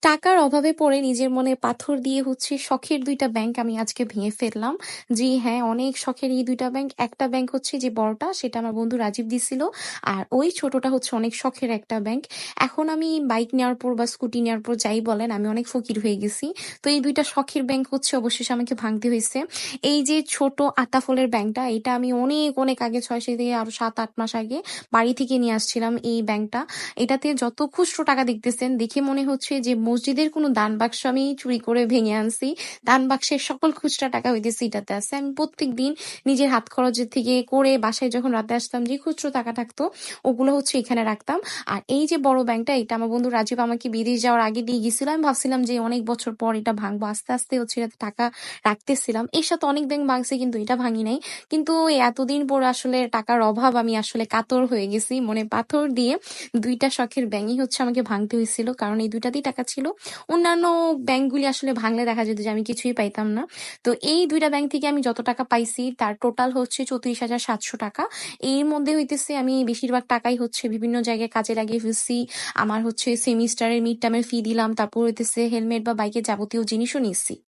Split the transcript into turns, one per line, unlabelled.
টাকার অভাবে পড়ে নিজের মনে পাথর দিয়ে শখের ২ টা ব্যাংক আমি আজকে ভেঙে ফেললাম। জি হ্যাঁ, অনেক শখের এই ২ টা ব্যাংক। একটা ব্যাংক যে বড়টা সেটা আমার বন্ধু রাজীব দিছিল। আর ওই ছোটটা অনেক শখের একটা ব্যাংক। এখন আমি বাইক নেওয়ার পর বা স্কুটি নেওয়ার পর যাই বলেন আমি অনেক ফকির হয়ে গেছি। তো এই ২ টা শখের ব্যাংক অবশেষে আমাকে ভাঙতে হইছে। এই যে ছোট আতাফলের ব্যাংকটা এটা আমি অনেক আগে ৬ থেকে আরো ৭-৮ মাস আগে বাড়ি থেকে নিয়ে আসছিলাম এই ব্যাংকটা। এটাতে যত খুচরো টাকা দেখতেছেন দেখে মনে হচ্ছে যে মসজিদের কোনো দান বাক্স আমি চুরি করে ভেঙে আনছি। দান বাক্সের সকল খুচরা টাকা হইতেছে এটাতে আছে। আমি প্রত্যেকদিন নিজের হাত খরচের থেকে করে বাসায় যখন রাতে আসতাম যে খুচরো টাকা থাকতো ওগুলো এখানে রাখতাম। আর এই যে বড় ব্যাংকটা এটা আমার বন্ধু রাজীব আমাকে বিদেশ যাওয়ার আগে দিয়ে গেছিল। আমি ভাবছিলাম যে অনেক বছর পর এটা ভাঙবো। আস্তে এটাতে টাকা রাখতেছিলাম। এর সাথে অনেক ব্যাংক ভাঙছি কিন্তু এটা ভাঙি নাই। কিন্তু এই এতদিন পর আসলে টাকার অভাব আমি আসলে কাতর হয়ে গেছি। মনে পাথর দিয়ে ২ টা শখের ব্যাংকই আমাকে ভাঙতে হইছিল। কারণ এই ২ টাতেই টাকা ছিল। অন্যান্য ব্যাংকগুলি আসলে ভাঙলে দেখা যেত যে আমি কিছুই পাইতাম না। তো এই ২ টা ব্যাংক থেকে আমি যত টাকা পাইছি তার টোটাল ৩৪,৭০০ টাকা। এর মধ্যে আমি বেশিরভাগ টাকাই বিভিন্ন জায়গায় কাজে লাগিয়ে ফেলছি। আমার সেমিস্টারের মিড টার্মের ফি দিলাম। তারপর হেলমেট বা বাইকের যাবতীয় জিনিসও নিচ্ছি।